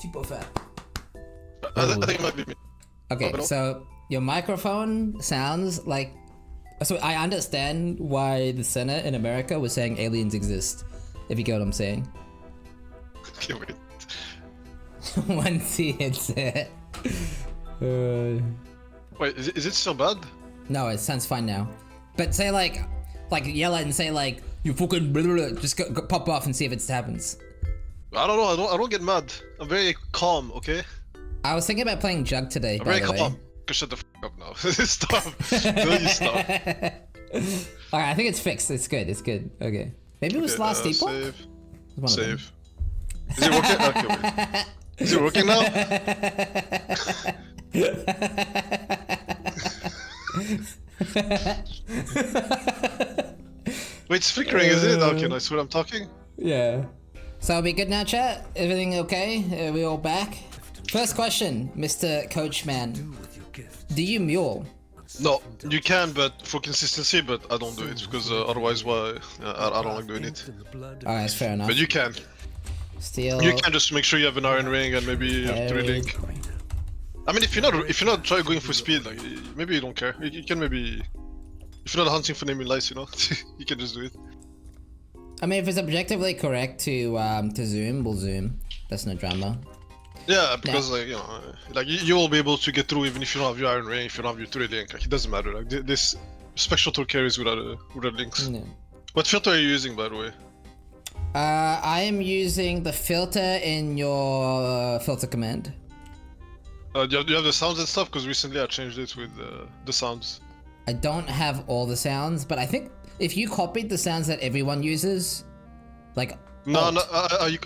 Tipo fat. I think it might be me. Okay, so your microphone sounds like... So I understand why the Senate in America was saying aliens exist, if you get what I'm saying. Okay, wait. Once he hits it. Wait, is it still bad? No, it sounds fine now. But say like yell it and say like, you fucking blah, blah, blah. Just go pop off and see if it happens. I don't know, I don't get mad. I'm very calm, okay? I was thinking about playing Jug today, I'm by very the way. calm. Shut the f up now. Stop. No, you stop. Alright, I think it's fixed. It's good. It's good. Okay. Maybe it was last epoch? Save. Save. Is it working? Okay, wait. Is it working now? Wait, it's flickering, is it? Okay, nice. When I'm talking? Yeah. So are we good now, chat? Everything okay? Are we all back? First question, Mr. Coachman. Do you mule? No, you can, but for consistency, but I don't do it because otherwise, why? I don't like doing it. Alright, that's fair enough. But you can. Steel. You can just make sure you have an iron ring and maybe three link. I mean, if you're not trying going for speed, like maybe you don't care. You can maybe, if you're not hunting for naming lights, you know, you can just do it. I mean, if it's objectively correct to zoom, we'll zoom. That's no drama. Yeah, because like, you know, like you will be able to get through even if you don't have your iron ring, if you don't have your 3 link, like it doesn't matter. Like this spectral tool carries without links. Yeah. What filter are you using, by the way? I am using the filter in your filter command. Do you have the sounds and stuff? Because recently I changed it with the sounds. I don't have all the sounds, but I think if you copied the sounds that everyone uses, like no, I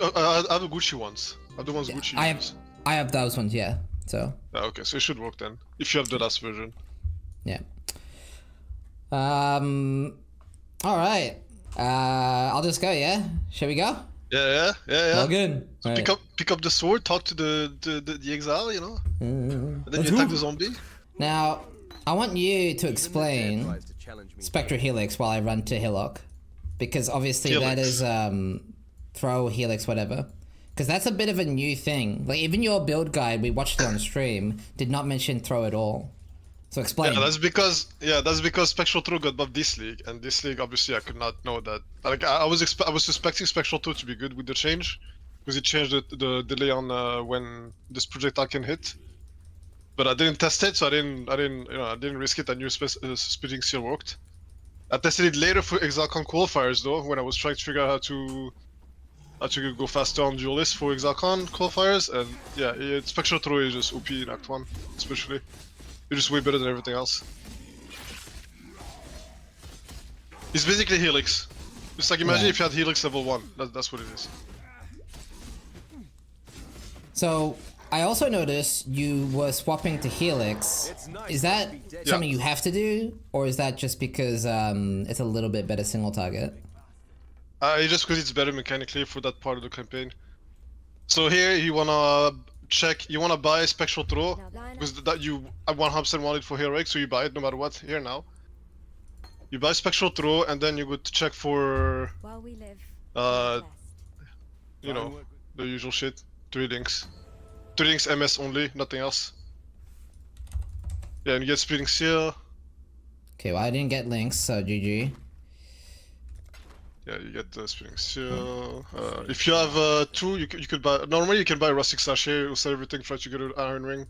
have the Gucci ones. I have the ones Gucci uses. I have those ones, yeah. So. Okay, so it should work then. If you have the last version. Yeah. All right. I'll just go. Yeah. Shall we go? Yeah. All good. So all pick up the sword, talk to the exile, you know. And then you attack the zombie. Now, I want you to explain Spectral Helix while I run to Hillock, because obviously that is throw Helix whatever. Because that's a bit of a new thing. Like even your build guide, we watched it on stream, did not mention throw at all. So explain. Yeah, that's because Spectral Throw got buffed this league, and this league obviously I could not know that. Like I was suspecting Spectral Throw to be good with the change, because it changed the delay on when this projectile can hit. But I didn't test it, so I didn't risk it. I knew Splitting Seal worked. I tested it later for ExileCon qualifiers though, when I was trying to figure out how to go faster on Duelist for ExileCon qualifiers, and yeah, Spectral Throw is just OP in Act 1, especially. You're just way better than everything else. It's basically Helix. It's like imagine if you had Helix level 1, that's what it is. So, I also noticed you were swapping to Helix. Is that something you have to do, or is that just because it's a little bit better single target? Just because it's better mechanically for that part of the campaign. So here you wanna check, you wanna buy Spectral Throw, because that you 100% want it for Heroic, so you buy it no matter what. Here now, you buy Spectral Throw, and then you go to check for you know, the usual shit. 3 links. 3 links MS only, nothing else. Yeah, and you get Splitting Seal. Okay, well I didn't get links, so GG. Yeah, you get the Splitting Seal. If you have 2, you could buy. Normally you can buy Rustic Sachet, you'll sell everything, try to get an Iron Ring.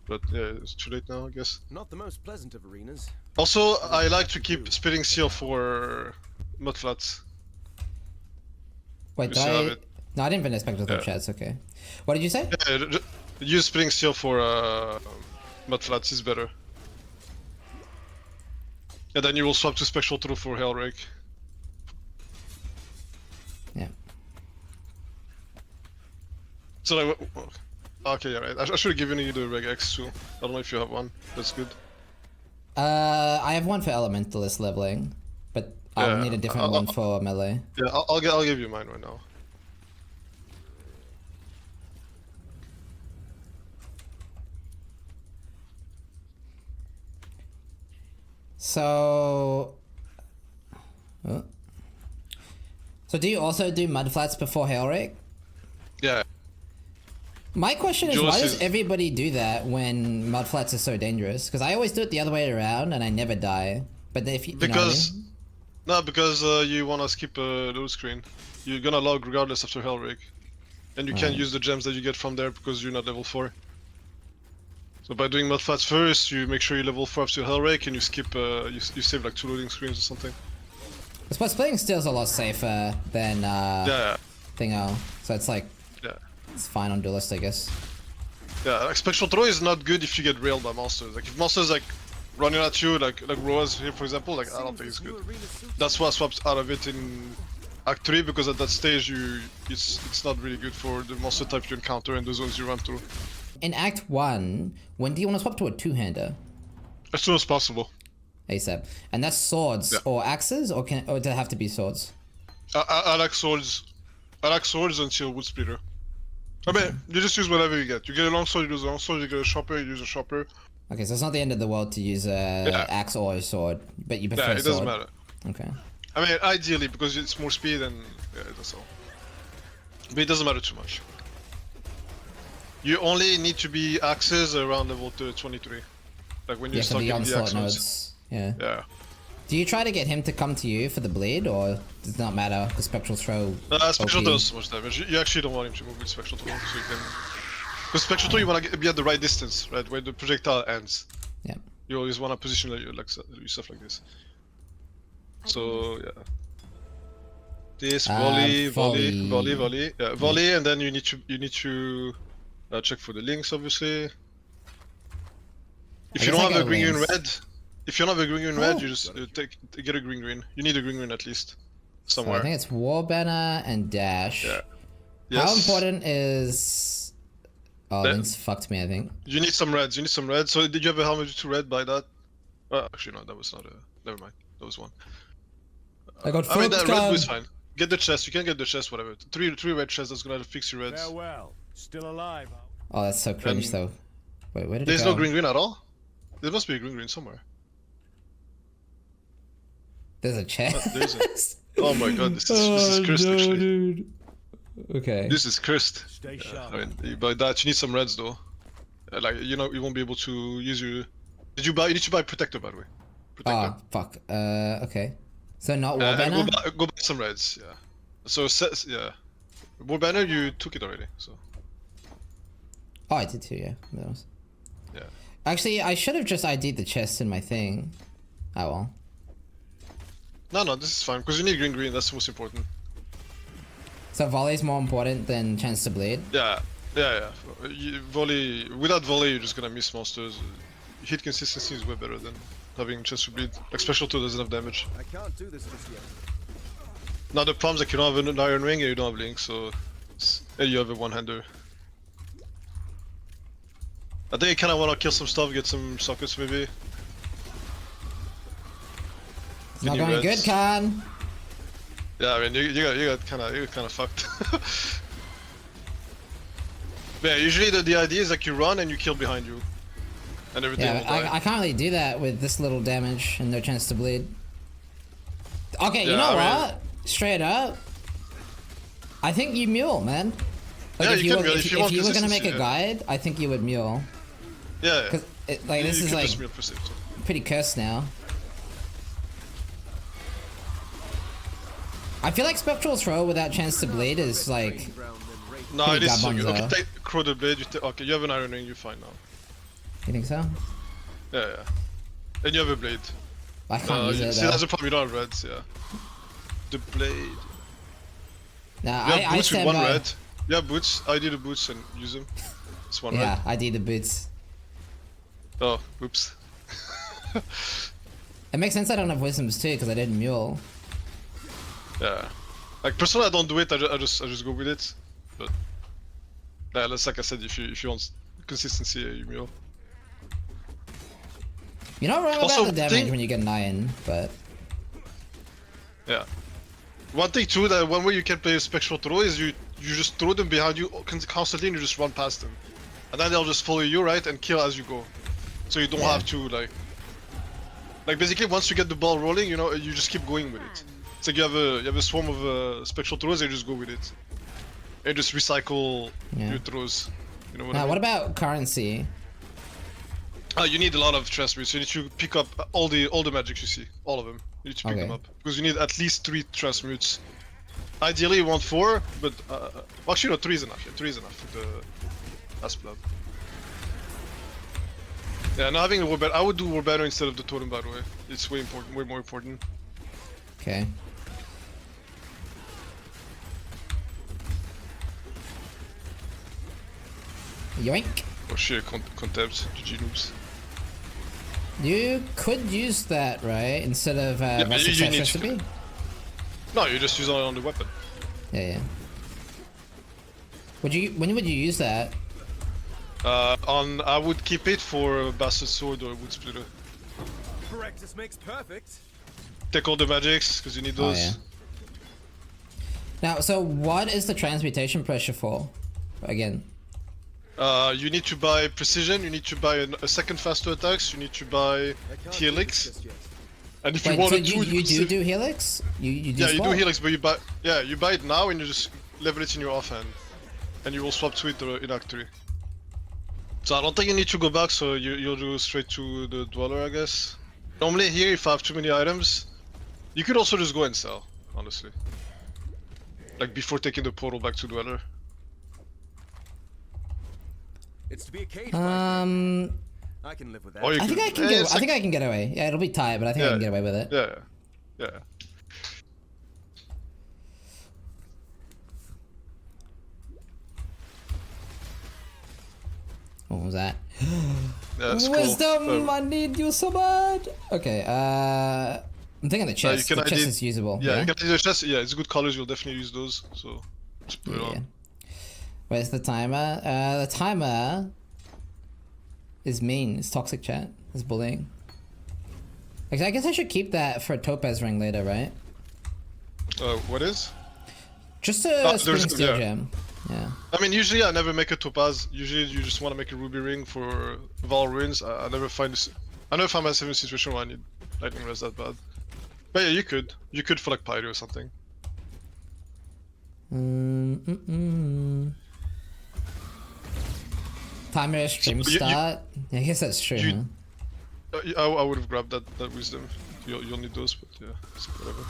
But yeah, it's too late now, I guess. Not the most pleasant of arenas. Also, I like to keep Splitting Seal for Mudflats. Wait, did No, I didn't finish Spectral Throw chat, it's okay. What did you say? Yeah, use Splitting Seal for Mudflats, is better. And then you will swap to Spectral Throw for Hellrake. Yeah. So like, okay, yeah, right. I should have given you the Reg X too. I don't know if you have one. That's good. I have one for Elementalist leveling, but I'll need a different one for melee. Yeah, I'll give you mine right now. So... Oh. So do you also do mudflats before Hailrake? Yeah. My question is, Jules why does is- everybody do that when mudflats are so dangerous? Because I always do it the other way around and I never die. But if you, Because you know no, because you wanna skip a load screen. You're gonna log regardless after Hellrake, and you can't use the gems that you get from there because you're not level 4. So by doing mudflats first, you make sure you level 4 after Hellrake, and you skip you save like 2 loading screens or something. I suppose playing Steel's a lot safer than Yeah, Thingo. So it's like, yeah, it's fine on Duelist, I guess. yeah. Like spectral throw is not good if you get railed by monsters. Like if monsters like running at you, like Roas here for example, like I don't think it's good. That's why I swapped out of it in Act 3 because at that stage it's not really good for the monster type you encounter and the zones you run through. In Act 1, when do you want to swap to a two-hander? As soon as possible. ASAP. And that's swords Yeah. or axes, or does it have to be swords? I like swords. I like swords until wood splitter. I mean, you just use whatever you get. You get a long sword, you use a long sword. You get a chopper, you use a chopper. Okay, so it's not the end of the world to use a axe or a sword, but you prefer Yeah, it sword. doesn't matter. Okay. I mean, ideally because it's more speed and yeah, that's all. But it doesn't matter too much. You only need to be axes around level 23. Like when you Yeah, for start the getting the onslaught axe modes. nodes. Yeah. Yeah. Do you try to get him to come to you for the bleed, or does it not matter? The spectral throw. Spectral OP? does so much damage. You actually don't want him to move with Spectral Throw, so you can... Because Spectral Throw you want to be at the right distance, right? Where the projectile ends. Yeah. You always want to position yourself like this. So, yeah. This, volley, volley, volley, volley. Yeah, volley, and then you need to check for the links, obviously. If you guess I don't have go a green links. red, if you don't have a green red, Oh. you just get a green. You need a green at least. So Somewhere. I think it's War Banner and Dash. Yeah. How Yes. important is... Oh, That- Link's fucked me, I think. You need some reds. So did you have a helmet to red by that? Actually no, that was not a. Never mind. That was one. I got I mean that fucked, red Khan. blue is fine. Get the chest. You can get the chest. Whatever. Three red chests. That's gonna fix your reds. Farewell. Still alive. Oh, that's so cringe, though. Wait, where did There's it go? no green at all. There must be a green somewhere. There's a chest. there isn't. Oh my god, this is cursed actually. Dude. Okay. This is cursed. Stay sharp. I mean, by that you need some reds though. Like you won't be able to use your. Did you buy? You need to buy protector by the way. Protector. Oh, fuck. Okay. So not War And Banner? go buy some reds. Yeah. So yeah. War banner you took it already. So. Oh, I did too, yeah. That was... Yeah. Actually, I should have just ID'd the chest in my thing. Oh well. No, this is fine because you need green. That's the most important. So volley's more important than chance to bleed? Yeah. Volley. Without volley, you're just gonna miss monsters. Hit consistency is way better than having chance to bleed. Like special 2 doesn't have damage. I can't do this just yet. Now the problem is like you don't have an iron ring and you don't have link, so and you have a one-hander. I think you kind of want to kill some stuff, get some sockets maybe. It's not Any going reds? good, Khan. Yeah, I mean you got kind of fucked. Yeah, usually the idea is like you run and you kill behind you, and everything Yeah, will die. I can't really do that with this little damage and no chance to bleed. Okay, you Yeah, know I mean- what? Straight up. I think you mule, man. Like Yeah, if you you can were, mule if, if you if want you were gonna make a consistency, guide, I think you would mule. Yeah. Cause like this you is can like just mule for safe, so. pretty cursed now. I feel like spectral throw without chance to bleed is like No, Pretty it is so good. gabonzo. Okay, take Crowded Blade. Okay, you have an iron ring. You're fine now. you think so? Yeah. And you have a blade. I can't use it See, though. that's the problem. You don't have reds. Yeah. The blade. Nah, You have I boots with stand one by. red. You have boots. I do the boots and use them. It's one Yeah, red. I did the boots. Oh, oops. It makes sense I don't have wisdoms too because I didn't mule. Yeah. Like personally, I don't do it. I just go with it. But yeah, that's like I said. If you want consistency, you mule. You're not wrong Also, about the damage thing- when you get an iron, but Yeah. One thing too, that one way you can play a spectral throw is you just throw them behind you constantly and you just run past them. And then they'll just follow you, right, and kill as you go. So you don't Yeah. have to like Like basically, once you get the ball rolling, you know, you just keep going with it. It's like you have a swarm of spectral throws, and you just go with it. And just recycle your throws. You know what I Now, mean? what about currency? You need a lot of transmutes. You need to pick up all the magics you see, all of them. You need to pick them up because you need at least 3 transmutes. Ideally, you want 4, but actually, no, 3 is enough. Yeah, 3 is enough for the last blood. Yeah, now having a war banner, I would do war banner instead of the totem. By the way, it's way more important. Okay. Yoink. Oh shit, contempt, GG noobs. You could use that, right? Instead of Rustic you Sex need Recipe? No, you just use it on the weapon. Yeah. When would you use that? I would keep it for Bastard Sword or Wood Splitter. Practice makes perfect. Take all the magics, because you need those. Oh, yeah. Now, so what is the transmutation pressure for? Again. You need to buy Precision, you need to buy a second faster attacks, you need to buy Helix. And if you Wait, wanted so to, you do Helix? You do yeah, you do swap? Helix, but you buy it now and you just level it in your offhand. And you will swap to it in Act 3. So I don't think you need to go back, so you'll do straight to the Dweller, I guess. Normally here, if I have too many items, you could also just go and sell, honestly. Like before taking the portal back to Dweller. It's to be a cage. I can live with that. Or you I think could- I can eh, get. it's I think like- I can get away. Yeah, it'll be tight, but I think I can get away with it. Yeah. What was that? That's Wisdom! cool. I need you so bad! Okay, I'm thinking the chest. you The can chest ID is usable. Yeah, you can do the chest. Yeah, it's good colors. You'll definitely use those. So just put it Yeah. on. Where's the timer? The timer is mean. It's toxic, chat. It's bullying. Actually, I guess I should keep that for a Topaz ring later, right? What is? Just a spinning there's- steel yeah. gem. Yeah. I mean, usually I never make a topaz. Usually you just want to make a ruby ring for Val ruins. I never find this. I never find myself in a situation where I need lightning rest that bad. But yeah, you could. You could for like Pyro or something. Timer stream So you- start. I guess that's true. you- Huh? I would have grabbed that wisdom. You'll need those, but yeah, it's whatever.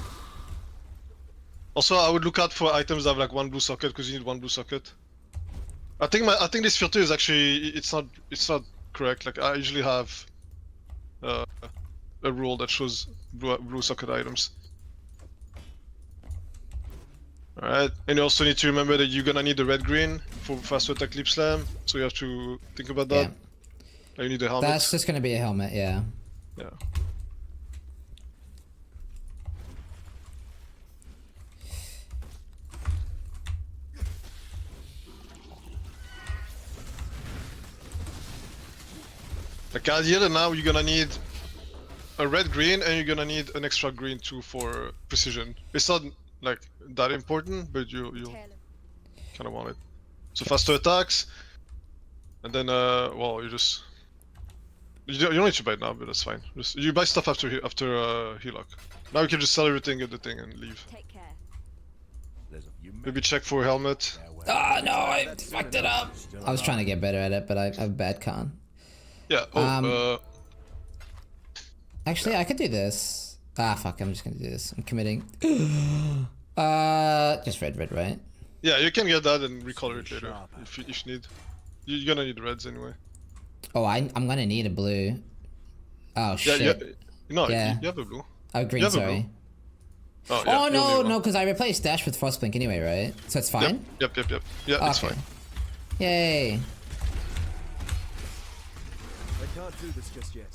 Also, I would look out for items that have like 1 blue socket because you need 1 blue socket. I think this filter is actually it's not correct. Like I usually have a rule that shows blue socket items. Alright, and you also need to remember that you're gonna need the red green for faster attack lip slam, so you have to think about that. Yeah. You need a helmet. That's just gonna be a helmet, yeah. Yeah. Like ideally now you're gonna need a red green and you're gonna need an extra green too for precision. It's not like that important, but you kind of want it. So faster attacks, and then well you don't need to buy it now, but that's fine. Just you buy stuff after Helock. Now you can just sell everything, get the thing, and leave. Take care. There's a few Maybe check for a helmet. Oh no, I fucked it up. I was trying to get better at it, but I have a bad con. Yeah. Oh, Actually, I could do this. Ah, fuck, I'm just gonna do this. I'm committing. Just red, right? yeah, you can get that and recolor it later if you need. You're gonna need reds anyway. Oh, I'm gonna need a blue. Oh Yeah, shit. no, Yeah. you have a blue. Oh, green, you have a sorry. Oh, yeah, Oh you no, only have no, one. because I replaced Dash with Frostblink anyway, right? So it's fine? Yep. Yeah, it's Okay. fine. Yay. I can't do this just yet.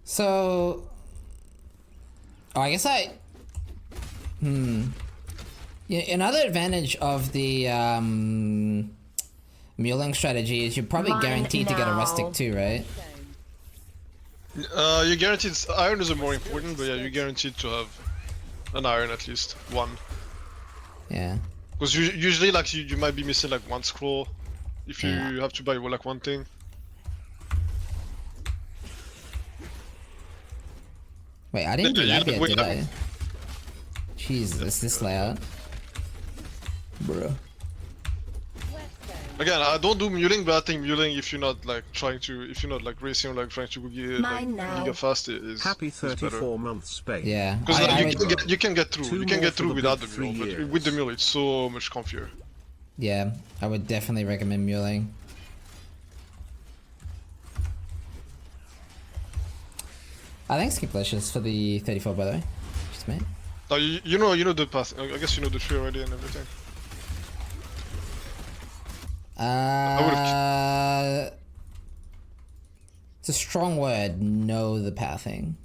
So... Oh, I guess Yeah, another advantage of the muling strategy is you're probably Mine guaranteed to get a rustic now. too, right? You're guaranteed. Iron is more important, but yeah, you're guaranteed to have an iron at least one. Yeah. Because usually, like you might be missing like one scroll if you Yeah. have to buy like one thing. Wait, I didn't do Yeah, that yet, we- did I? Jesus, this layout. Bruh. Again, I don't do muling, but I think muling, if you're not like trying to, if you're not like racing or like trying to get like giga fast, is Happy is better. 34 months Spain. Yeah. Because I you can get through. Two You can more get for through the without big the mule, 3 but years. with the mule, it's so much comfier. Yeah, I would definitely recommend muling. I think Skiplicious for the 34, by the way. Just me. Now you know the path. I guess you know the tree already and everything. It's a strong word. Know the pathing.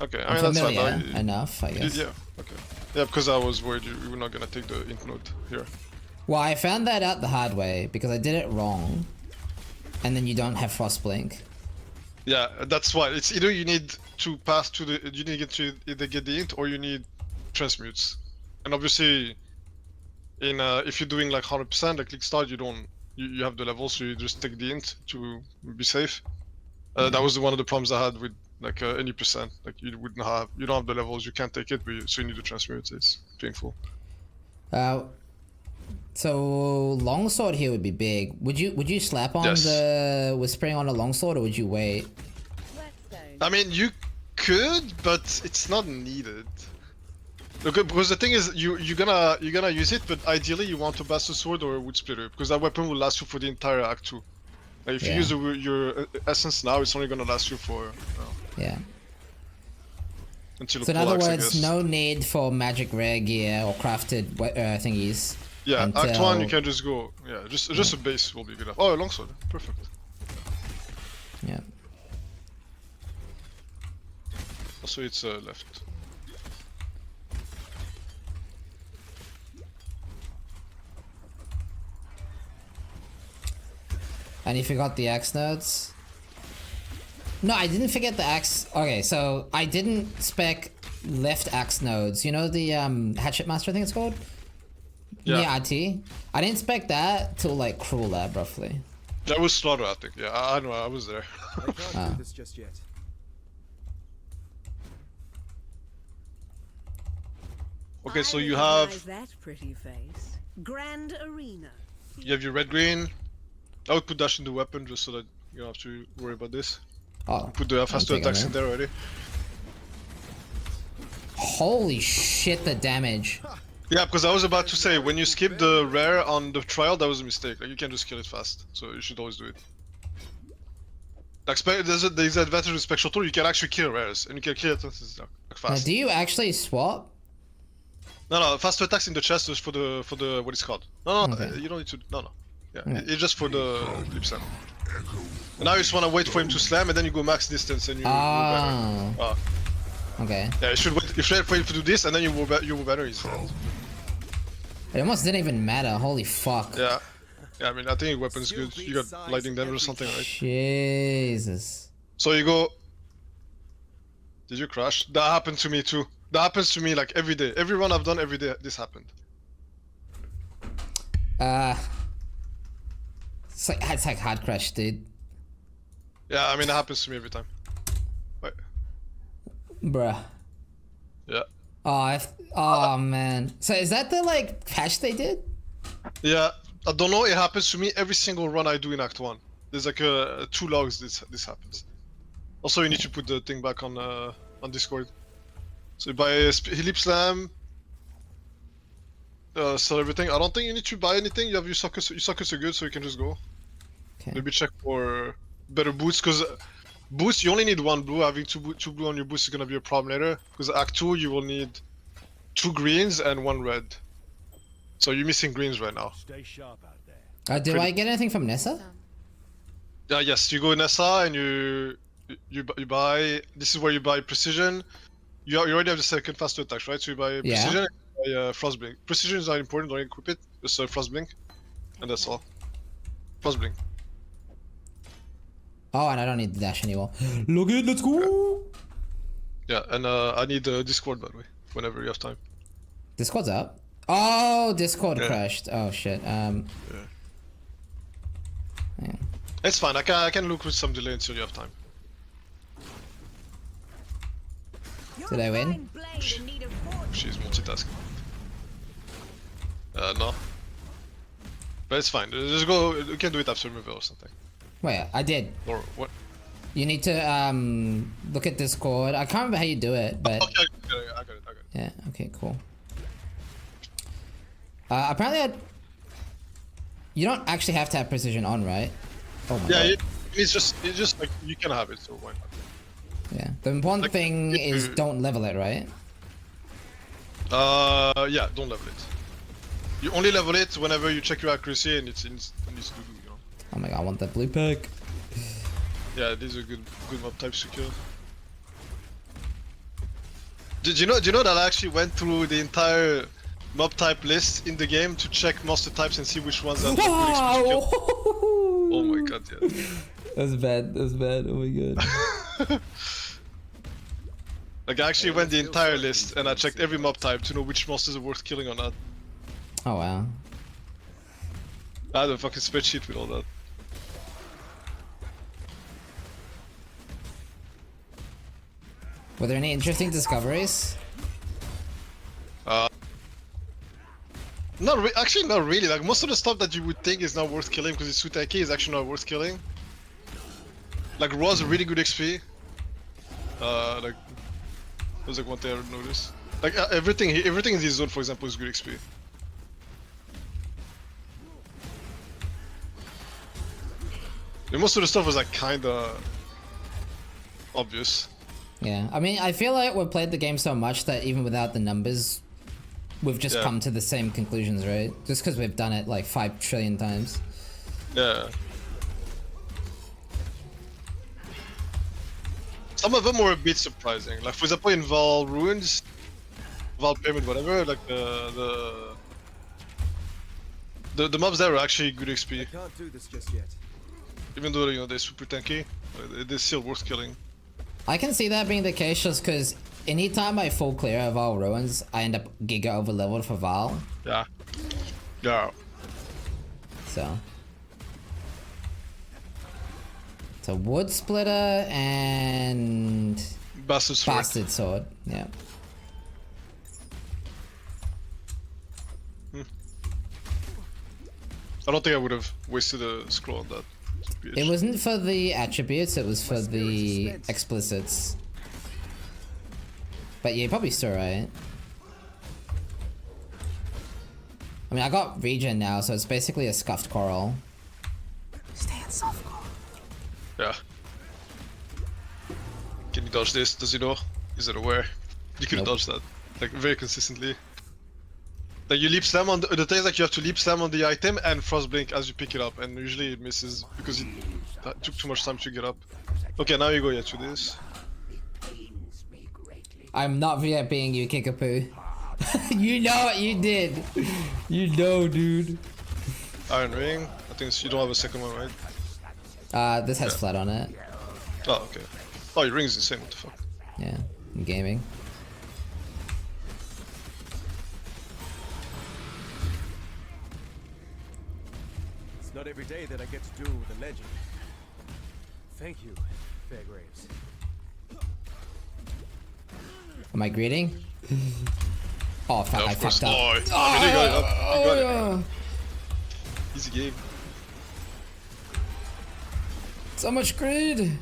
Okay, I I'm mean that's fine. familiar Now, enough, I guess. yeah, okay. Yeah, because I was worried you were not gonna take the int node here. Well, I found that out the hard way because I did it wrong, and then you don't have frost blink. Yeah, that's why. It's either you need to pass to the, you need to either get the int or you need transmutes. And obviously, in if you're doing like 100% like leaguestart, you don't, you have the level, so you just take the int to be safe. That was one of the problems I had with like any percent. Like you don't have the levels, you can't take it, but so you need to transmute. It's painful. So longsword here would be big. Would you slap on Yes. the whispering on a longsword, or would you wait? I mean, you could, but it's not needed. Look, because the thing is, you're gonna use it, but ideally you want to bastard sword or a wood splitter, because that weapon will last you for the entire act 2. Like, if Yeah. you use your essence now, it's only gonna last you for Yeah. until So in full other axe, I words, guess. no need for magic rare gear or crafted thingies. Yeah, until... Act 1 you can just go. Yeah, just a base will be good enough. Oh, a longsword, perfect. Yeah. Also, it's left. And you forgot the axe nodes? No, I didn't forget the axe. Okay, so I didn't spec left axe nodes. You know the hatchet master, I think it's called? Yeah. Yeah, RT. I didn't spec that till like Cruel Lab, roughly. That was slaughter, I think. Yeah, I know, I was there. I can't do this just yet. Okay, so I you recognize have that pretty face. Grand Arena. your red green. I would put dash in the weapon just so that you don't have to worry about this. Oh, Put the faster I'm taking attacks it. in there already. Holy shit, the damage. Yeah, because I was about to say, when you skip the rare on the trial, that was a mistake. Like, you can just kill it fast, so you should always do it. Like, there's an advantage with Spectral Tool, you can actually kill rares, and you can kill it like, Now, fast. do you actually swap? No, faster attacks in the chest is for the what it's called. No, Okay. you don't need to, no. Yeah, Okay. it's just for the leap slam. And now you just want to wait for him to slam, and then you go max distance, and you move better. Oh. Okay. Yeah, you should wait for him to do this, and then you move better, he's dead. It almost didn't even matter. Holy fuck. Yeah. Yeah, I mean, I think your weapon's good. You got lightning damage or something, right? Jesus. So you go. Did you crash? That happened to me too. That happens to me like every day. Every run I've done, every day this happened. It's like hard crash, dude. Yeah, I mean, it happens to me every time. Wait. Bruh. Yeah. Oh man. So is that the like patch they did? Yeah, I don't know. It happens to me every single run I do in Act 1. There's like 2 logs. This happens. Also, you need to put the thing back on Discord. So you buy a Lip Slam. Sell everything. I don't think you need to buy anything. You have your sockets. Your sockets are good, so you can just go. Okay. Maybe check for better boots, because boots you only need 1 blue. Having two blue on your boots is gonna be a problem later. Because Act 2 you will need 2 greens and 1 red. So you're missing greens right now. Stay sharp out there. Do I get anything from Nessa? Yes, you go in SA and you buy. This is where you buy precision. You already have the second faster attacks, right? So you buy Yeah. precision and buy frostblink. Precision is not important. Don't equip it. Just frostblink, and that's all. Frostblink. Oh, and I don't need the dash anymore. Look it, let's go. Yeah, and I need Discord, by the way, whenever you have time. Discord's up. Oh, Discord Yeah. crashed. Oh shit. Yeah. It's fine. I can look with some delay until you have time. Did I win? She's multitasking. No. But it's fine. Just go. You can do it after reveal or something. Wait, I did. Or what? You need to look at Discord. I can't remember how you do it, but Okay, I got it. yeah. Okay, cool. Apparently, you don't actually have to have precision on, right? Oh my god. It's just like you can have it, so why not? Yeah. The important thing is don't level it, right? Yeah, don't level it. You only level it whenever you check your accuracy and it needs to do, you know. Oh my god, I want that blue pack. Yeah, these are good mob types to kill. Did you know that I actually went through the entire mob type list in the game to check monster types and see which ones are good XP to kill? Oh my god, yeah. That's bad. That's bad. Oh my god. Like I actually went the entire list and I checked every mob type to know which monsters are worth killing or not. Oh wow. I had a fucking spreadsheet with all that. Were there any interesting discoveries? Actually not really. Like most of the stuff that you would think is not worth killing because it's too tanky is actually not worth killing. Like Raw is a really good XP. Like there's like one thing I would notice. Like everything in this zone, for example, is good XP. And most of the stuff was like kinda obvious. Yeah, I mean, I feel like we've played the game so much that even without the numbers, we've just come to the same conclusions, right? Just because we've done it like 5 trillion times. Yeah. Some of them were a bit surprising. Like for example in Val Ruins, Val Pyramid, whatever, like the mobs there are actually good XP. Can't do this just yet. Even though, you know, they're super tanky, they're still worth killing. I can see that being the case just because anytime I full clear of Val Ruins, I end up giga over leveled for Val. Yeah. Yeah. So. So Wood Splitter and Bastard Sword. Bastard Sword, yeah. I don't think I would have wasted a scroll on that. It wasn't for the attributes, it was for the explicits. But yeah, probably still right. I mean, I got regen now, so it's basically a scuffed coral. Stay in soft coral. Yeah. Can you dodge this? Does he know? Is it aware? You could dodge that, like very consistently. Like you leap slam on the thing is like you have to leap slam on the item and frost blink as you pick it up, and usually it misses because it took too much time to get up. Okay, now you go to this. I'm not VIPing you, Kickapoo. You know what you did. You know, dude. Iron Ring. I think you don't have a second one, right? This has flat on it. Oh, okay. Oh, your ring is insane. What the fuck? Yeah, I'm gaming. It's not every day that I get to duel with a legend. Thank you, Fairgraves. Am I greeting? Oh fuck, Yeah, I of course. fucked up. Oh, you got it up. You got yeah. it. Easy game. So much greed.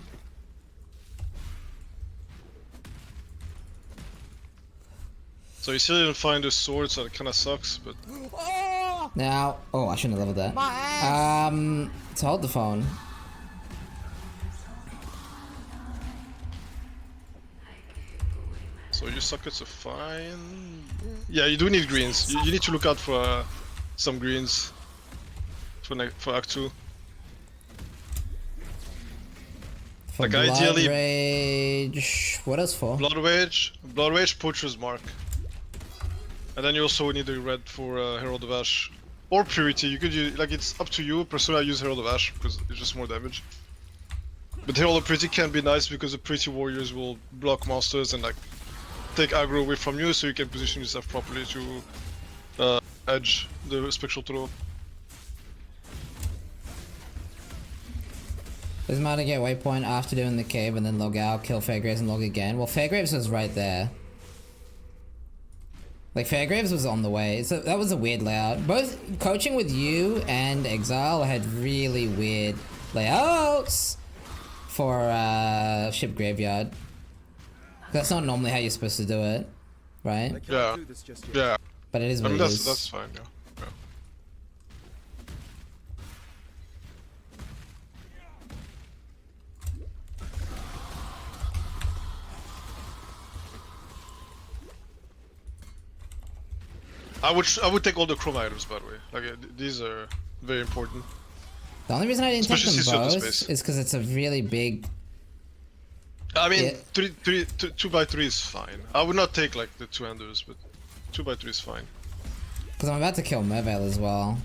So you still didn't find the sword, so it kind of sucks, but... Now, oh, I shouldn't have leveled that. To hold the phone. So your sockets are fine. Yeah, you do need greens. You need to look out for some greens for Act 2. For Like Blood ideally, Rage. What else for? Blood Rage, Poacher's Mark. And then you also need the red for Herald of Ash. Or Purity, you could use, like it's up to you. Personally I use Herald of Ash because it's just more damage. But Herald of Purity can be nice because the Purity warriors will block monsters and like take aggro away from you so you can position yourself properly to edge the spectral throw. Does matter get waypoint after doing the cave and then log out, kill Fairgraves and log again? Well, Fairgraves was right there. Like, Fairgraves was on the way, so that was a weird layout. Both coaching with you and Exile had really weird layouts for Ship Graveyard. That's not normally how you're supposed to do it, right? Yeah. Yeah. But it is I what mean, it that's is. fine. Yeah. Yeah. I would take all the chrome items, by the way. Like these are very important. The only reason I didn't take Especially them since you have the both space. is because it's a really big. I mean, Yeah. 2x3 is fine. I would not take like the 2-handers, but 2x3 is fine. Because I'm about to kill Merveil as well.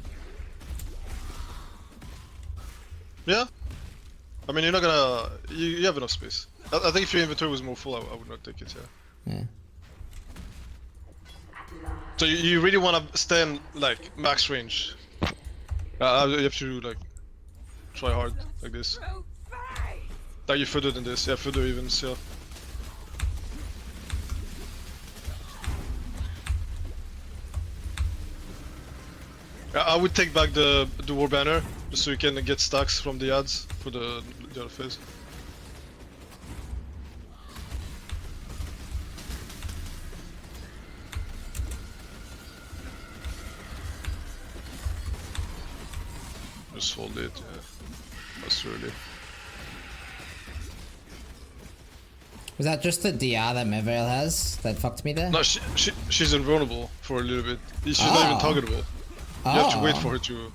Yeah. I mean, you're not gonna. You have enough space. I think if your inventory was more full, I would not take it. Yeah. Yeah. So you really want to stay in like max range. You have to like try hard like this. Like you further than this, yeah, further even still. I would take back the war banner just so you can get stacks from the ads for the other phase. Just hold it, yeah. That's really. Was that just the DR that Merveil has that fucked me there? No, she's invulnerable for a little bit. She's not even targetable. You have to wait for her to.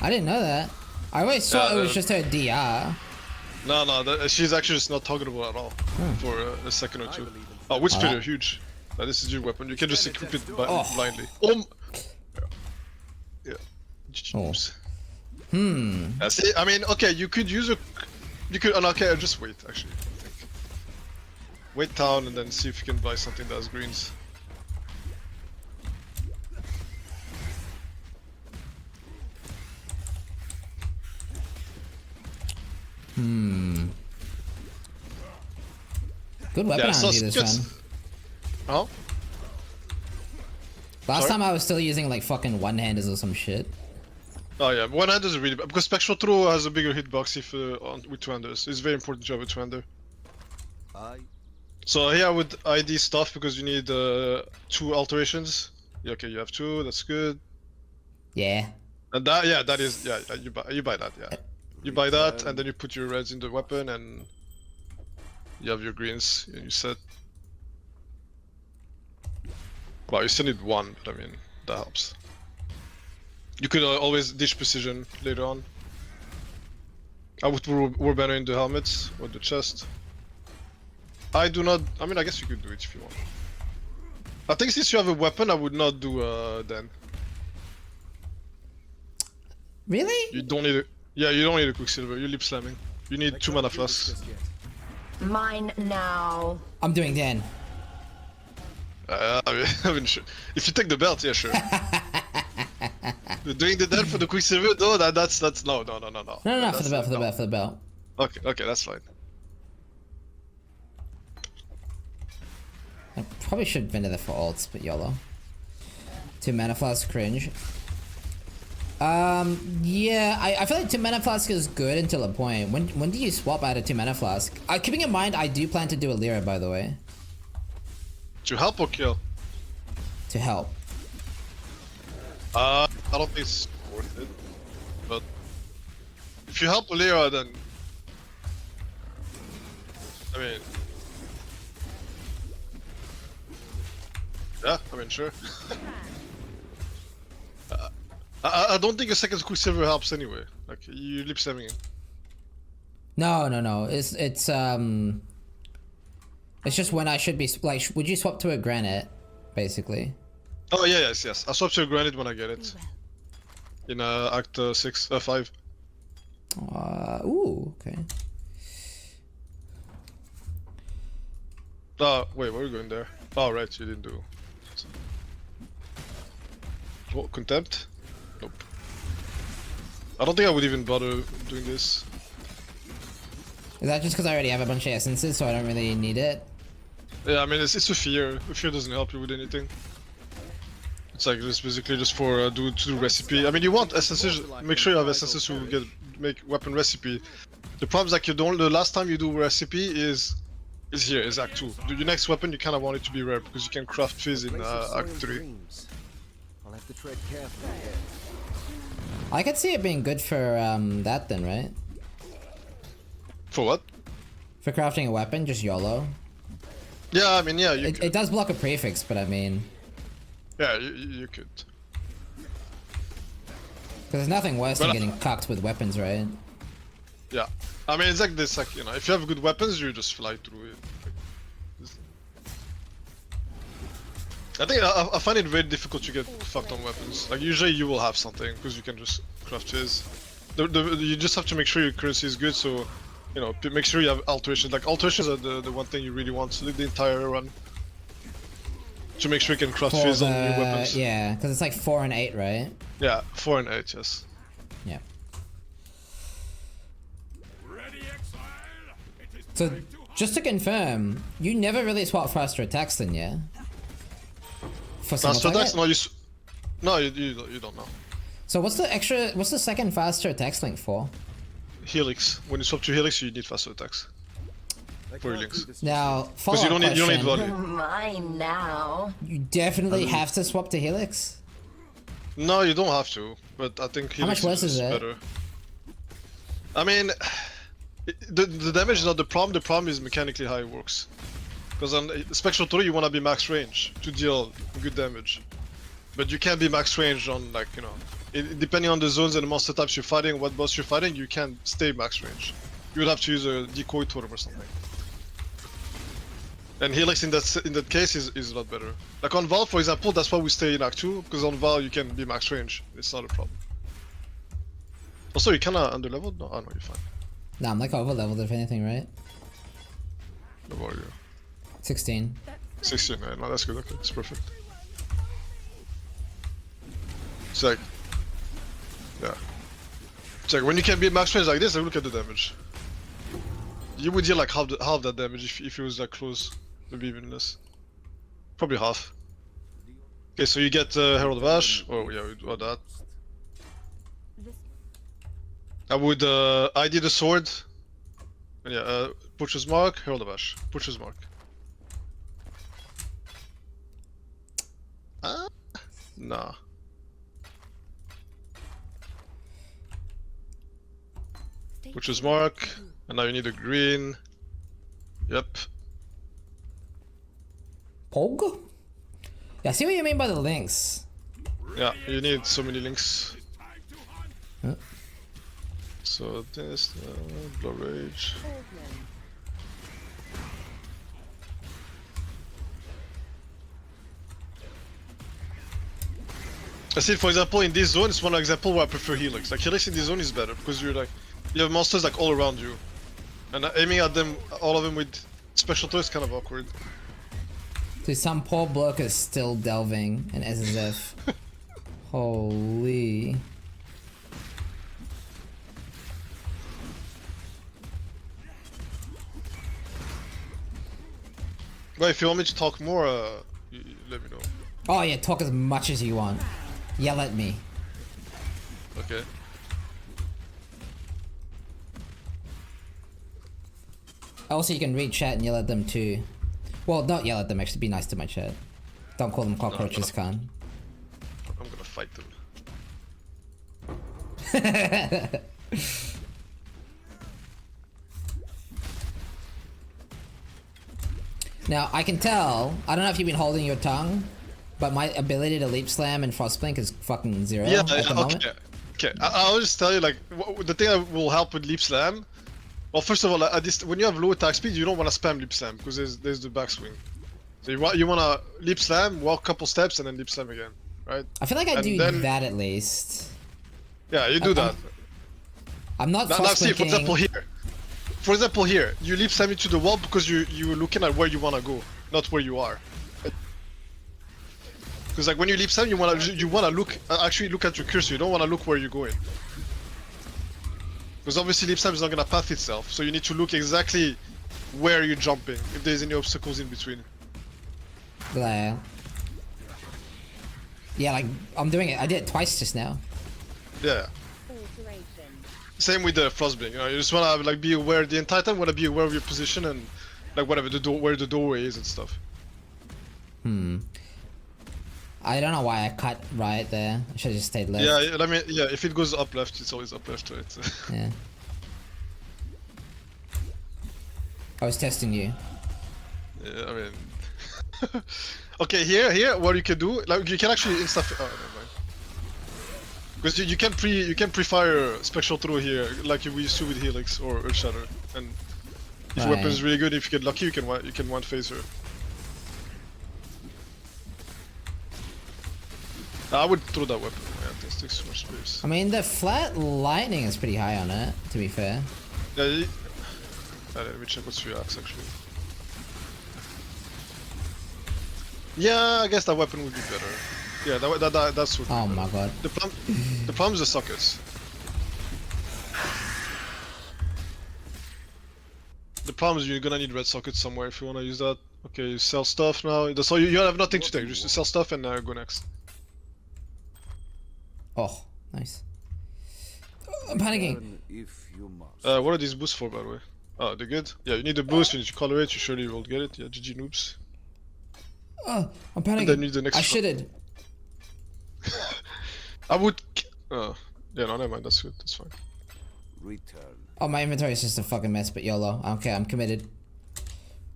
I didn't know that. I always thought Yeah, it was just her DR. No, she's actually just not targetable at all for a second or two. Oh, Witch Spitter, huge. This is your weapon. You can just equip it blindly. Yeah. Oops. See, I mean, okay, you could use a. You could. Oh, okay, just wait. Actually, I think. Wait down and then see if you can buy something that has greens. Good weapon energy this one. Oh? Last time I was still using like fucking one-handers or some shit. Oh yeah, one-handers is really bad because Spectral Throw has a bigger hitbox if with two-handers. It's very important to have a two-hander. So here I would ID stuff because you need 2 alterations. Yeah, okay, you have 2. That's good. Yeah. And that, yeah, that is, yeah, you buy that, yeah. You buy that, and then you put your reds in the weapon, and you have your greens, and you set. Well, you still need 1, but I mean, that helps. You could always ditch precision later on. I would put War Banner in the helmets or the chest. I do not. I mean, I guess you could do it if you want. I think since you have a weapon, I would not do Den. Really? You don't need a. Yeah, you don't need a Quicksilver. You're lip slamming. You need 2 mana flasks. Mine now. I'm doing Den. I mean, sure. If you take the belt, yeah, sure. Doing the Den for the Quicksilver, though, that's no. No, for That's the belt, for the belt, for the belt. Okay, that's fine. I probably should have been there for ults, but YOLO. 2 mana flask, cringe. Yeah, I feel like 2 mana flask is good until a point. When do you swap out a 2 mana flask? Keeping in mind, I do plan to do a Lyra, by the way. To help or kill? To help. I don't think it's worth it. But if you help Lyra, then I mean, yeah, I mean, sure. I don't think a second Quicksilver helps anyway. Like you lip slamming it. No. It's just when I should be like. Would you swap to a granite, basically? Oh yeah, yes. I swap to a granite when I get it. In Act 5. Ooh, okay. Oh wait, where are you going there? Oh right, you didn't do. What, Contempt? Nope. I don't think I would even bother doing this. Is that just because I already have a bunch of essences, so I don't really need it? Yeah, I mean it's a fear. A fear doesn't help you with anything. It's like just basically just for to do recipe. I mean you want essences. Make sure you have essences who make weapon recipe. The problem is like the last time you do recipe is here, is Act 2. Your next weapon you kind of want it to be rare because you can craft fizz in Act 3. I'll have to tread carefully here. I could see it being good for that then, right? For what? For crafting a weapon, just YOLO. Yeah, I mean yeah. It does block a prefix, but I mean. Yeah, you could. Because there's nothing worse than getting cucked with weapons, right? Yeah, I mean it's like this, like, you know, if you have good weapons, you just fly through it. I think I find it very difficult to get fucked on weapons. Like usually you will have something because you can just craft fizz. You just have to make sure your currency is good, so you know, make sure you have alterations. Like alterations are the one thing you really want to live the entire run. To make sure you can craft fizz on new weapons. Yeah, because it's like 4 and 8, right? Yeah, 4 and 8, yes. Yeah. So, just to confirm, you never really swap faster attacks then, yeah? For faster attacks? target? No, you don't know. So what's the second faster attacks link for? Helix. When you swap to Helix, you need faster attacks. For your links. Now, because you don't need volley. Mine now. You definitely have to swap to Helix? No, you don't have to, but I think Helix How much worse is it? better. I mean, the damage is not the problem. The problem is mechanically how it works. Because on Spectral 3 you want to be max range to deal good damage. But you can't be max range on, like, you know, depending on the zones and the monster types you're fighting, what boss you're fighting, you can't stay max range. You would have to use a decoy totem or something. And Helix in that case is a lot better. Like on Val, for example, that's why we stay in Act 2, because on Val you can be max range. It's not a problem. Also, you kinda underleveled? No, oh no, you're fine. Nah, I'm like over leveled if anything, right? How about you? 16. 16, yeah, no, that's good, okay, it's perfect. It's like, yeah. It's like, when you can be max range like this, like, look at the damage. You would deal like half that damage if it was that close, maybe even less. Probably half. Okay, so you get Herald of Ash, oh yeah, we do that. I would ID the sword, and yeah, Butcher's Mark, Herald of Ash, Butcher's Mark. Nah. Butcher's Mark, and now you need a green. Yep. Pog? Yeah, I see what you mean by the links. Yeah, you need so many links. Huh? So this, Blow Rage. I see, for example, in this zone, it's one example where I prefer Helix. Like, Helix in this zone is better, because you have monsters like all around you. And aiming at them, all of them with special toys is kind of awkward. Dude, some poor bloke is still delving in SSF. Holy. But if you want me to talk more, let me know. Oh yeah, talk as much as you want. Yell at me. Okay. Also, you can read chat and yell at them too. Well, don't yell at them, actually be nice to my chat. Don't call them cockroaches, Khan. I'm gonna fight them. Now, I can tell, I don't know if you've been holding your tongue, but my ability to leap slam and frostblink is fucking 0 Yeah, at the moment. Okay. I'll just tell you, like, the thing that will help with leap slam. Well, first of all, when you have low attack speed, you don't want to spam leap slam because there's the backswing. So you want to leap slam, walk a couple steps, and then leap slam again, right? I feel like I and do then, that at least. Yeah, you do that. I'm not now see, for frostblinking. example here, you leap slam into the wall because you were looking at where you want to go, not where you are. Because like when you leap slam, you wanna look actually look at your cursor. You don't wanna look where you're going. Because obviously leap slam is not gonna path itself, so you need to look exactly where you're jumping, if there's any obstacles in between. Yeah. Yeah, like, I'm doing it. I did it twice just now. Yeah. Same with the frostbing, you know, you just wanna like be aware the entire time, wanna be aware of your position and like whatever the door, where the doorway is and stuff. I don't know why I cut right there. I should have just stayed left. Yeah, I mean, yeah, if it goes up left, it's always up left, right? Yeah. I was testing you. Yeah, I mean... okay, here, what you can do, like, you can actually insta... Oh, never mind. Because you can pre-fire Spectral Throw here, like we used to with Helix or Earthshatter. And if your weapon is really good, if you get lucky, you can one phase her. I would throw that weapon. Yeah, this takes too much space. I mean, the flat lightning is pretty high on it, to be fair. Yeah, let me check what's your axe actually. Yeah, I guess that weapon would be better. Yeah, that's what. Oh my god. The problem is the sockets. The problem is you're gonna need red sockets somewhere if you wanna use that. Okay, you sell stuff now. That's all. You have nothing to take. Just sell stuff and go next. Oh, nice. I'm panicking. What are these boosts for, by the way? Oh, they're good. Yeah, you need the boost. You need to color it. You surely will get it. Yeah, GG noobs. Oh, I'm panicking. And then you need the next. I shitted. I would. Yeah, no, never mind. That's good. That's fine. Return. Oh, my inventory is just a fucking mess, but YOLO. Okay, I'm committed.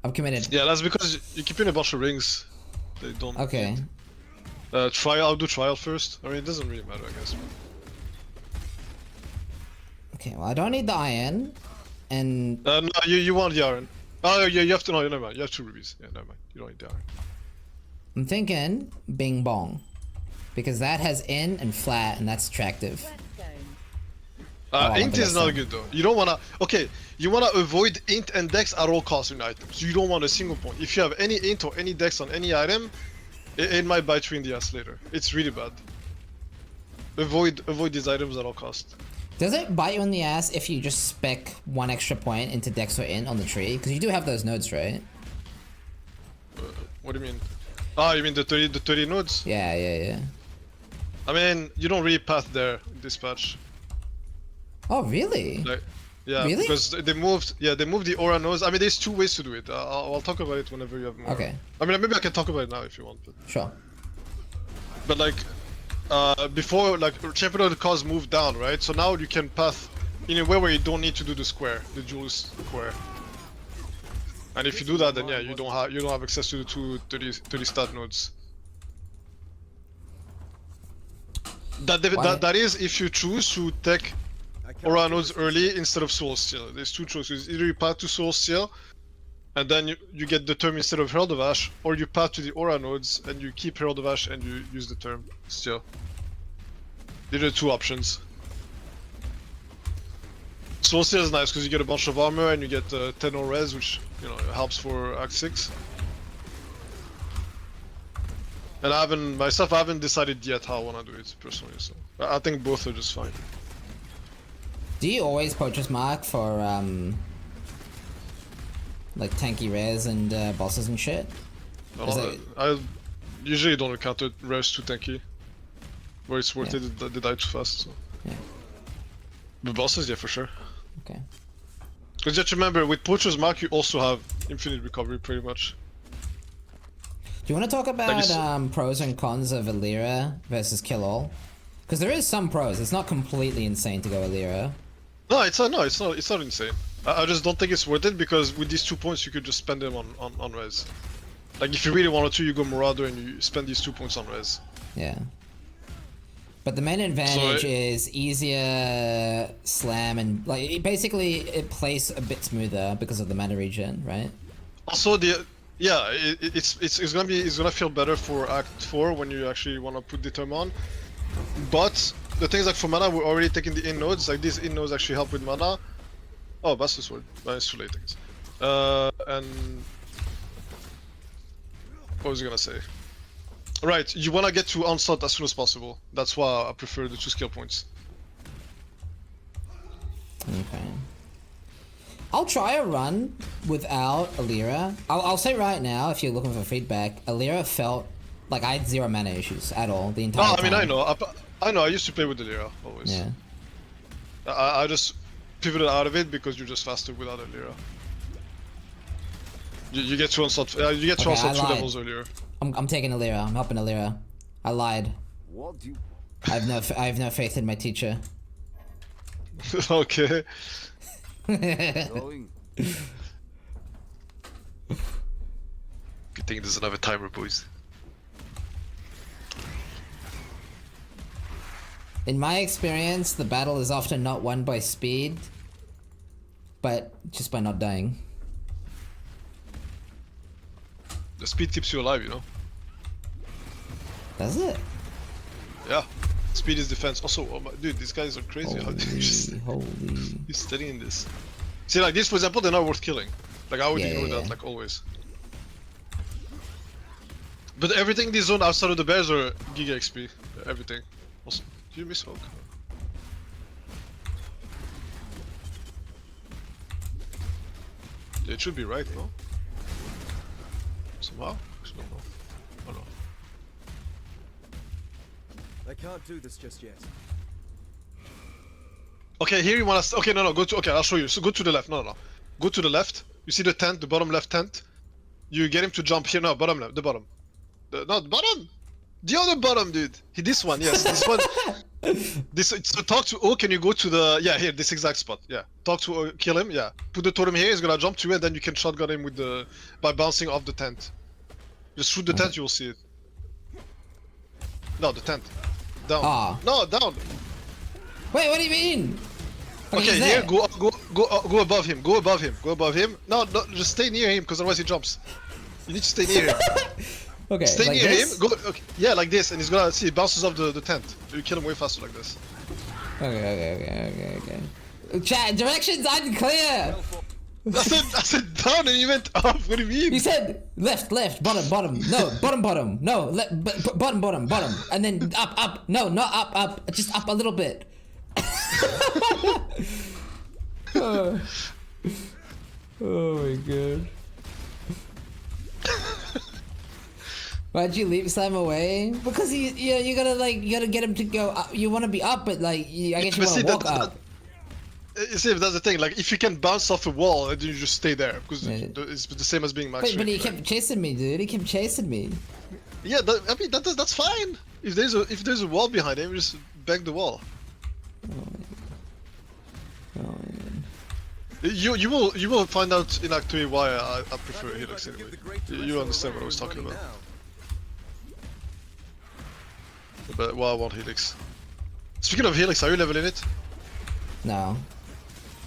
I'm committed. Yeah, that's because you keep in a bunch of rings. They don't. Okay. Trial. I'll do trial first. I mean, it doesn't really matter, I guess. Okay, well, I don't need the iron, and No, you want the iron. Oh yeah, you have to. No, never mind. You have 2 rubies. Yeah, never mind. You don't need the iron. I'm thinking Bing Bong, because that has in and flat, and that's attractive. Int is not good though. You don't wanna. Okay, you wanna avoid int and dex at all costs in items. You don't want a single point. If you have any int or any dex on any item, it might bite you in the ass later. It's really bad. Avoid these items at all costs. Does it bite you in the ass if you just spec 1 extra point into dex or int on the tree? Because you do have those nodes, right? What do you mean? Ah, you mean the 30 nodes? Yeah. I mean, you don't really path there in this patch. Oh, really? Like, yeah, Really? because they moved. Yeah, they moved the aura nodes. I mean, there's 2 ways to do it. I'll talk about it whenever you have more. Okay. I mean, maybe I can talk about it now if you want. Sure. But like, before, like, champion of the cause moved down, right? So now you can path in a way where you don't need to do the square, the dual square. And if you do that, then yeah, you don't have access to the 2 30 stat nodes. That is if you choose to take aura nodes early instead of soul steal. There's 2 choices: either you path to soul steal, and then you get the term instead of Herald of Ash, or you path to the aura nodes and you keep Herald of Ash and you use the term steal. These are the 2 options. Soul steal is nice because you get a bunch of armor and you get 10 or res, which helps for Act 6. And I haven't decided yet how I want to do it personally, so I think both are just fine. Do you always purchase mark for like tanky rares and bosses and shit? I usually don't encounter rares too tanky, where it's worth it. They die too fast. So. Yeah. The bosses, yeah, for sure. Okay. Because just remember, with Poacher's Mark, you also have infinite recovery, pretty much. Do you want to talk about pros and cons of Illyria versus Kill All? Because there is some pros. It's not completely insane to go Illyria. No, it's not insane. I just don't think it's worth it because with these 2 points, you could just spend them on res. Like if you really wanted to, you go Marauder and you spend these 2 points on res. Yeah. But the main advantage is easier slam and like basically it plays a bit smoother because of the mana regen, right? Also it's gonna feel better for Act 4 when you actually wanna put the term on. But the things like for mana, we're already taking the in nodes. Like these in nodes actually help with mana. Oh, Bastard Sword. It's too late, I guess. And what was I gonna say? Right, you wanna get to onslaught as soon as possible. That's why I prefer the 2 skill points. Okay. I'll try a run without Alira. I'll say right now, if you're looking for feedback, Alira felt like I had 0 mana issues at all the entire time. I mean, I know. I know. I used to play with the Lyra always. Yeah. I just pivoted out of it because you're just faster without a Lyra. You get to onslaught. You get to onslaught 2 levels earlier. I'm taking Alira. I'm helping Alira. I lied. What do you... I have no faith in my teacher. Okay. Going? Good thing there's another timer, boys. In my experience, the battle is often not won by speed, but just by not dying. The speed keeps you alive, you know? Does it? Yeah. Speed is defense. Also, oh my, dude, these guys are crazy. Holy. He's studying this. See, like this, for example, they're not worth killing. Like, I would ignore that, yeah. like, always. But everything in this zone outside of the bears are Giga XP. Everything. Also, do you miss Hulk? It should be right, no? Somehow? I don't know. Oh no. I can't do this just yet. Okay, here you wanna. Okay, no, go to. Okay, I'll show you. So go to the left. No. Go to the left. You see the tent, the bottom left tent. You get him to jump here. No, bottom left. The bottom. The bottom. The other bottom, dude. This one. Yes, this one. So talk to O. Can you go to the? Yeah, here, this exact spot. Yeah. Talk to O. Kill him. Yeah. Put the totem here. He's gonna jump to you, and then you can shotgun him with the by bouncing off the tent. Just shoot the tent. You will see it. No, the tent. Down. Ah. No, down. Wait, what do you mean? Okay, he's here, there. go above him, go above him. No, just stay near him, because otherwise he jumps. You need to stay near him. Okay, Stay like near this? him, go, okay, yeah, like this, and he's gonna, see, it bounces off the tent. You kill him way faster like this. Okay. Chat, directions unclear! I said down and you went up, what do you mean? You said left, bottom, no, bottom, no, bottom, and then up, no, not up, just up a little bit. Oh my god. Why'd you leap Slam away? Because you gotta get him to go up. You wanna be up, but like, I guess you wanna walk up. You see, that's the thing, like, if you can bounce off a wall, then you just stay there, because it's the same as being max. But he kept chasing me, dude. He kept chasing me. Yeah, I mean, that's fine. If there's a wall behind him, just bang the wall. Oh man. You will find out in Act 3 why I prefer Helix anyway. You understand what I was talking about. But why I want Helix. Speaking of Helix, are you leveling it? No.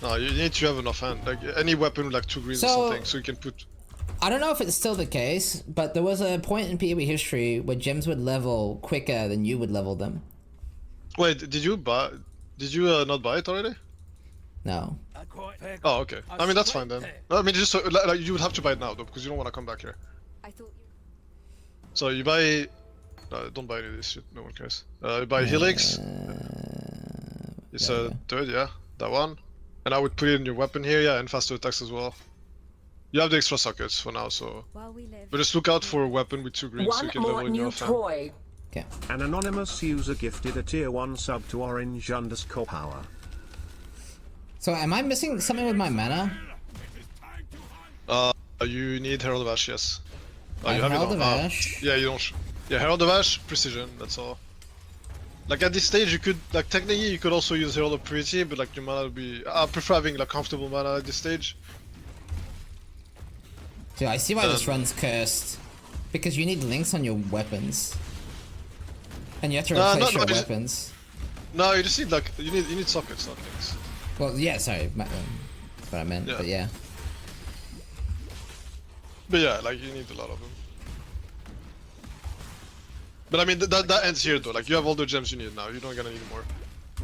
No, you need to have enough hand. Like any weapon with like 2 greens or something, so you can put. I don't know if it's still the case, but there was a point in PoE history where gems would level quicker than you would level them. Wait, did you buy? Did you not buy it already? No. Oh, okay. I mean that's fine then. No, I mean just like you would have to buy it now though, because you don't want to come back here. I thought you... So you buy. No, don't buy any of this shit. No one cares. You buy Helix. It's a third, yeah, that one. And I would put it in your weapon here, yeah, and faster attacks as well. You have the extra sockets for now, so. But just look out for a weapon with 2 greens so you can level in your offhand. toy. Okay. An anonymous user gifted a tier 1 sub to orange_power. So am I missing something with my mana? You need Herald of Ash, yes. You have Herald it of on. Ash? Yeah, you don't. Yeah, Herald of Ash, precision, that's all. Like at this stage, you could, like technically, you could also use Herald of Purity, but like your mana would be. I prefer having like comfortable mana at this stage. So I see why this run's cursed. Because you need links on your weapons. And you have to replace your weapons. No, you just need like, you need sockets, not links. Well, yeah, sorry, that's what I meant, but yeah. But yeah, like you need a lot of them. But I mean, that ends here though, like you have all the gems you need now, you're not gonna need more.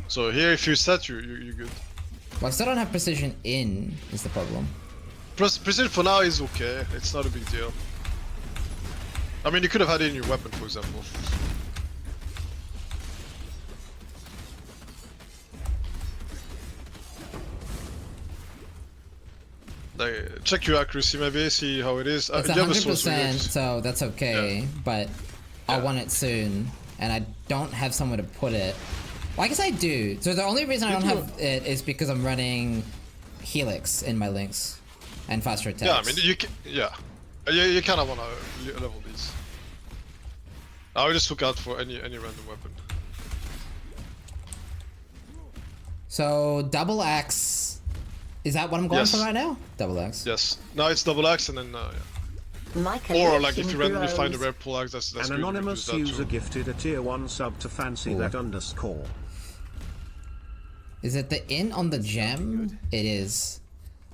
So here, if you're set, you're good. Well, I still don't have precision in, is the problem. Precision for now is okay, it's not a big deal. I mean, you could have had it in your weapon, for example. Like, check your accuracy maybe, see how it is. It's You have a source 100%, for it. so that's okay. But I want it soon, and I don't have somewhere to put it. Well, I guess I do. So the only reason I don't have it is because I'm running Helix in my links and faster attacks. Yeah, I mean, you kind of want to level these. I would just look out for any random weapon. So double axe. Is that what I'm going for right now? Double axe. Yes. No, it's double axe and then My or like if collection you randomly find a grows. rare pull axe, that's An good. You can anonymous use that user too. gifted a tier 1 sub to fancy that underscore. Is it the int on the gem? It is.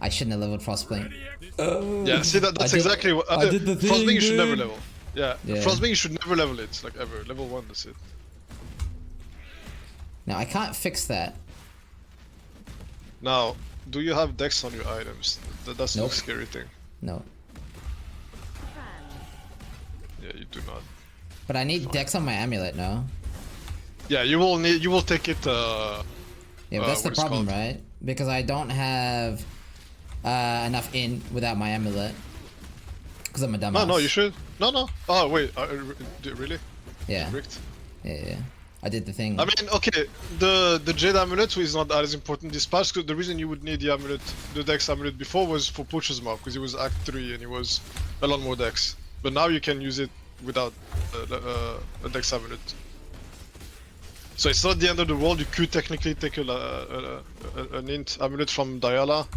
I shouldn't have leveled Frostblink. Yeah, see that's exactly what I did the thing, Frostbane you should never dude. level. Yeah, Frostbane you should never level it, like ever. Level 1, that's it. Now I can't fix that. Now, do you have dex on your items? That's Nope. the scary thing. No. Yeah, you do not. But I need dex on my amulet now. Yeah, you will take it Yeah, but that's the what it's problem, called. right? Because I don't have enough in without my amulet. Because I'm a dumbass. No, you should. No. Oh wait, really? Yeah. Rigged? Yeah. I did the thing. I mean, okay, the Jade amulet is not as important this patch. The reason you would need the amulet, the dex amulet before was for Poacher's Mark, because it was Act 3 and it was a lot more dex. But now you can use it without a dex amulet. So it's not the end of the world. You could technically take an int amulet from Diala.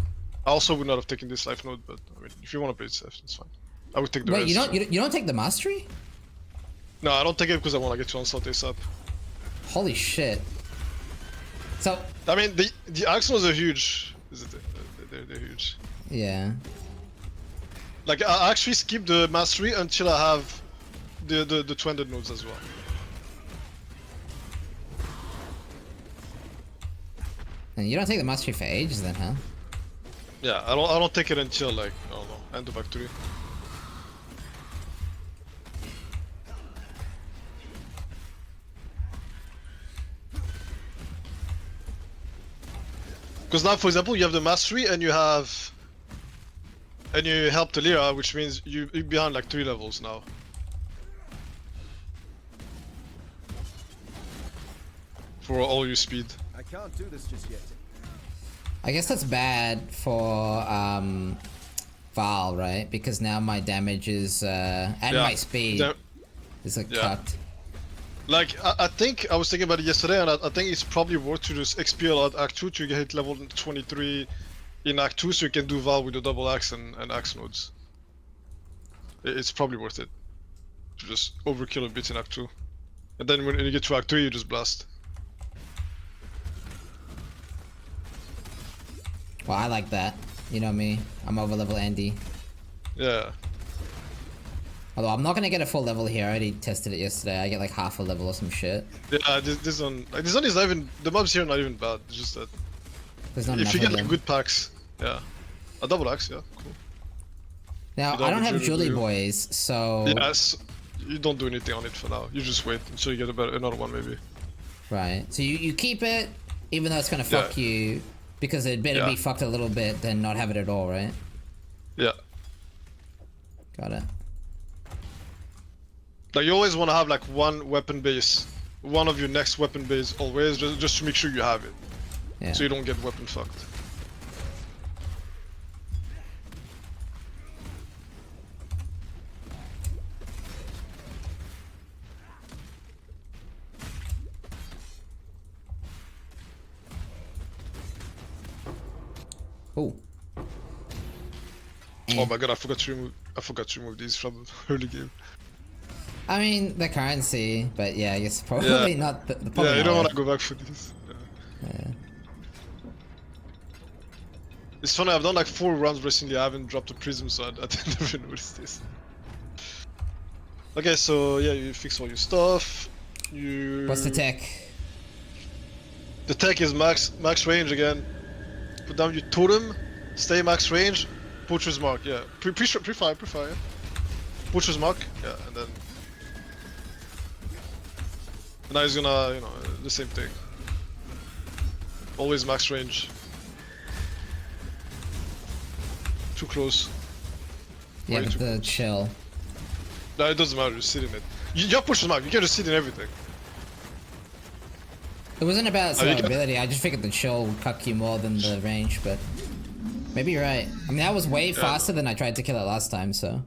I also would not have taken this life node, but I mean, if you want to play it safe, that's fine. I would take the Wait, rest. you don't take the mastery? No, I don't take it because I want to get you on Salt ASAP. Holy shit. So I mean, the axles are huge. They're huge. yeah. Like I actually skip the mastery until I have the 200 nodes as well. And you don't take the mastery for ages then, huh? Yeah, I don't take it until like I don't know, end of Act 3. Because now, for example, you have the mastery and you help Talia, which means you're behind like 3 levels now. For all your speed. I can't do this just yet. I guess that's bad for Val, right? Because now my damage is and my speed is like cut. Like, I think, I was thinking about it yesterday, and I think it's probably worth to just XP a lot Act 2 to hit level 23 in Act 2 so you can do Val with the double axe and axe nodes. It's probably worth it. To just overkill a bit in Act 2. And then when you get to Act 3, you just blast. Well, I like that. You know me. I'm over level Andy. Yeah. Although I'm not gonna get a full level here. I already tested it yesterday. I get like half a level or some shit. Yeah, this one is not even, the mobs here are not even bad, it's just that There's not if enough you of get them. like good packs, yeah. A double axe, yeah, cool. Now, You I don't have Julie, Julie do you? boys, so... Yes, you don't do anything on it for now, you just wait until you get another one maybe. Right. So you keep it, even though it's gonna fuck you, because it'd better be fucked a little bit than not have it at all, right? Yeah. Got it. Like you always want to have like one weapon base, one of your next weapon base always, just to make sure you have it. Yeah. So you don't get weapon fucked. Oh. Oh my god, I forgot to remove these from early game. I mean, the currency, but yeah, I guess probably not the probably Yeah, you not don't worth- want to go back for these. Yeah. It's funny, I've done like 4 rounds recently, I haven't dropped a prism, so I never noticed this. Okay, so yeah, you fix all your stuff. What's the tech? The tech is max range again. Put down your totem, stay max range, Poacher's Mark, yeah. Pre-fire, yeah. Poacher's Mark, yeah, and then... And now he's gonna, you know, the same thing. Always max range. Too close. Yeah, Way but too the close. chill. No, it doesn't matter, just sit in it. You push them out, you can just sit in everything. It wasn't about Oh, you can- ability. I just figured the chill would cuck you more than the range, but maybe you're right. I mean, that was way faster than I tried to kill it last time, so.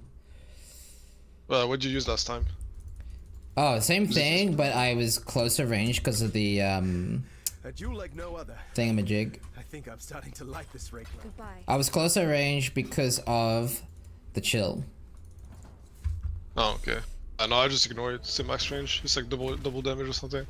Well, what'd you use last time? Oh, same thing, but I was closer range because of the A duel like no other. thingamajig. I think I'm starting to like this ray club. Goodbye. I was closer range because of the chill. Oh, okay. No, I just ignore it. It's in max range. It's like double damage or something.